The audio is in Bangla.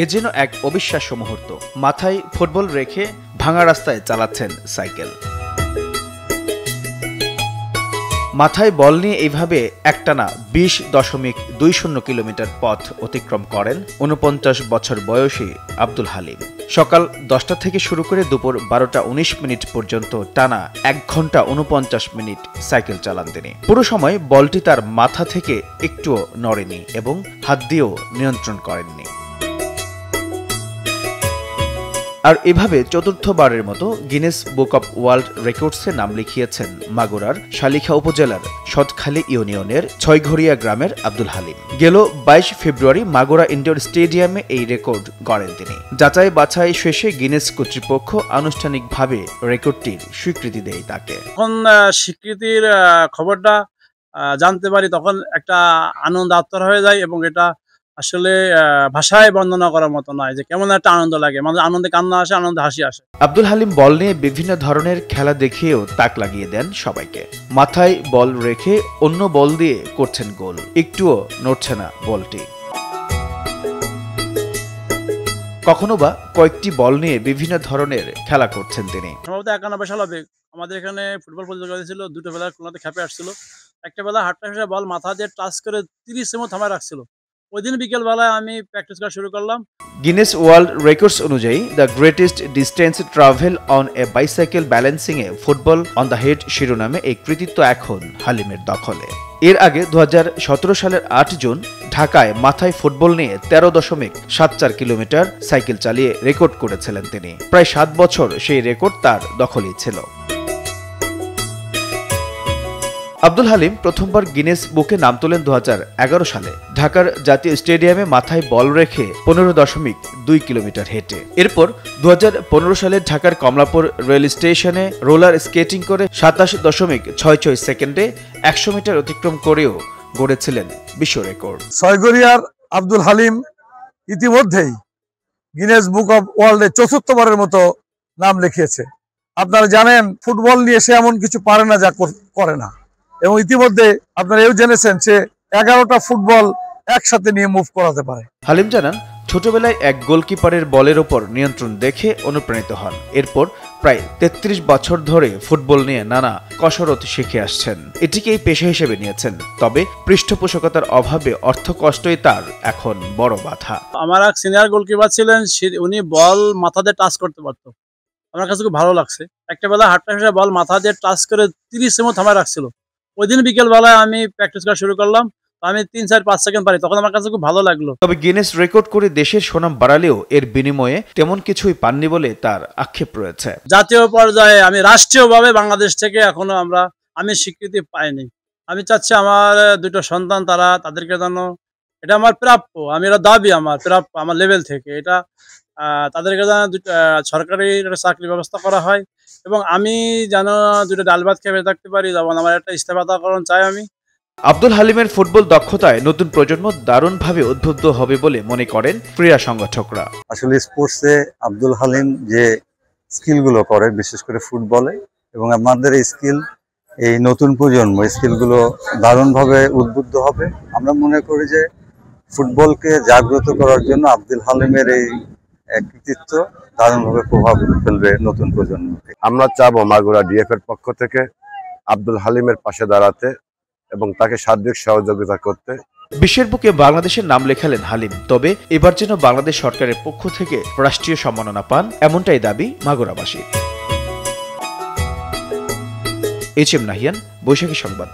এ যেন এক অবিশ্বাস্য মুহূর্ত। মাথায় ফুটবল রেখে ভাঙা রাস্তায় চালাচ্ছেন সাইকেল। মাথায় বল নিয়ে এইভাবে একটানা 20.20 কিলোমিটার পথ অতিক্রম করেন ৪৯ বছর বয়সী আব্দুল হালিম। সকাল 10টা থেকে শুরু করে দুপুর 12টা 19 পর্যন্ত টানা 1 ঘন্টা 49 মিনিট সাইকেল চালান তিনি। পুরো সময় বলটি তার মাথা থেকে একটুও নড়েনি এবং হাত দিয়েও নিয়ন্ত্রণ করেননি। আর এভাবে চতুর্থবারের মতো গিনেস বুক অব ওয়ার্ল্ড রেকর্ডসে নাম লিখিয়েছেন মাগুরার শালিখা উপজেলার সদখালী ইউনিয়নের ছয়ঘরিয়া গ্রামের আব্দুল হালিম। গেল 22 ফেব্রুয়ারি মাগুরা ইনডোর স্টেডিয়ামে এই রেকর্ড গড়েন তিনি। যাচাই বাছাই শেষে গিনেস কর্তৃপক্ষ আনুষ্ঠানিকভাবে রেকর্ডটির স্বীকৃতি দেয় তাকে। যখন স্বীকৃতির খবরটা জানতে পারি তখন একটা আনন্দ আত্মহারা হয়ে যায় এবং এটা আসলে ভাষায় বর্ণনা করার মতো নয় যে কেমন একটা আনন্দ লাগে, মানে আনন্দে কান্না আসে, আনন্দে হাসি আসে। আব্দুল হালিম বল নিয়ে বিভিন্ন ধরনের খেলা দেখিয়েও তাক লাগিয়ে দেন সবাইকে। মাথায় বল রেখে অন্য বল দিয়ে করছেন গোল, একটুও নড়ছে না বলটি। কখনো বা কয়েকটি বল নিয়ে বিভিন্ন ধরনের খেলা করছেন তিনি। সম্ভবত 91 সাল হবে, আমাদের এখানে ফুটবল প্রতিযোগিতা ছিল, দুটো বেলার কোনাতে খেপে আসছিল। একটা বেলা হাটটা বল মাথা দিয়ে টাচ করে 30 সেকেন্ড থামায় রাখছিল। ওই দিন বিকেল বেলায় আমি প্র্যাকটিস করা শুরু করলাম। গিনেস ওয়ার্ল্ড রেকর্ডস অনুযায়ী the greatest distance travel on a bicycle balancing A football on the head শিরোনামে এই কৃতিত্ব এখন হালিমের দখলে। এর আগে 2017 সালের 8 জুন ঢাকায় মাথায় ফুটবল নিয়ে 13.74 কিলোমিটার সাইকেল চালিয়ে রেকর্ড করেছিলেন তিনি। প্রায় 7 বছর সেই রেকর্ড তার দখলেই ছিল। আব্দুল হালিম প্রথমবার গিনেস বুকে নাম তোলেন 2011 সালে ঢাকার জাতীয় স্টেডিয়ামে মাথায় বল রেখে 15.2 কিলোমিটার হেঁটে। এরপর 2015 সালে ঢাকার কমলাপুর রেল স্টেশনে রোলার স্কেটিং করে 27.66 সেকেন্ডে 100 মিটার অতিক্রম করেও গড়েছিলেন বিশ্ব রেকর্ড। ছয়ঘরিয়ার আব্দুল হালিম ইতিমধ্যেই গিনেস বুক অব ওয়ার্ল্ডে ৪র্থবারের মতো নাম লিখিয়েছে। আপনারা জানেন ফুটবল নিয়ে সে এমন কিছু পারে না যা করে না, এবং ইতিমধ্যে আপনারা এও জেনেছেন সে 11টা ফুটবল একসাথে নিয়ে মুভ করাতে পারে। হালিম জানান, ছোটবেলায় এক গোলকিপারের বলের ওপর নিয়ন্ত্রণ দেখে অনুপ্রাণিত হন। এরপর প্রায় 33 বছর ধরে ফুটবল নিয়ে নানা কসরত শিখে আসছেন। এটিকেই পেশা হিসেবে নিয়েছেন। তবে পৃষ্ঠপোষকতার অভাবে অর্থ কষ্টই তার এখন বড় বাধা। আমার এক সিনিয়র গোলকিপার ছিলেন, উনি বল মাথা দিয়ে টাচ করতে পারতো। আমার কাছে খুব ভালো লাগছে। একটা বেলা হাটটা বল মাথা দিয়ে টাচ করে 30 সেকেন্ড থামায় রাখছিল। ওই দিন বিকেল বেলায় আমি প্র্যাকটিস করা শুরু করলাম। আমি 3-4-5 সেকেন্ড পারি, তখন আমার কাছে খুব ভালো লাগলো। তবে গিনেস রেকর্ড করে দেশের সুনাম বাড়ালেও এর বিনিময়ে তেমন কিছুই পাননি বলে তার আক্ষেপ রয়েছে। জাতীয় পর্যায়ে আমি রাষ্ট্রীয়ভাবে বাংলাদেশ থেকে এখনো আমি স্বীকৃতি পাইনি। আমি চাচ্ছি আমার দুটো সন্তান তাদেরকে যেন, এটা আমার প্রাপ্য, আমি এটা দাবি আমার প্রাপ্য আমার লেভেল থেকে, এটা তাদেরকে যেন সরকারি চাকরির ব্যবস্থা করা হয় এবং আমি যেন দুটো ডাল ভাত খেয়ে থাকতে পারি, যেমন আমার একটা ইস্তেফাকরণ চাই আমি। আব্দুল হালিমের ফুটবল দক্ষতায় নতুন প্রজন্ম দারুণভাবে উদ্বুদ্ধ হবে বলে মনে করেন ক্রীড়া সংগঠকরা। আসলে স্পোর্টসে আব্দুল হালিম যে স্কিলগুলো করে, বিশেষ করে ফুটবলে, এবং আমাদের এই স্কিল, এই নতুন প্রজন্ম স্কিলগুলো দারুণভাবে উদ্বুদ্ধ হবে। আমরা মনে করি যে ফুটবলকে জাগ্রত করার জন্য আব্দুল হালিমের এই কৃতিত্ব দারুণভাবে প্রভাব ফেলবে নতুন প্রজন্মকে। আমরা চাবো মাগুরা ডিএফ এর পক্ষ থেকে আব্দুল হালিমের পাশে দাঁড়াতে এবং তাকে সার্বিক সহযোগিতা করতে। বিশ্বের বুকে বাংলাদেশের নাম লেখালেন হালিম। তবে এবার যেন বাংলাদেশ সরকারের পক্ষ থেকে রাষ্ট্রীয় সম্মাননা পান, এমনটাই দাবি মাগুরাবাসী। এইচ এম নাহিয়ান, বৈশাখী সংবাদ।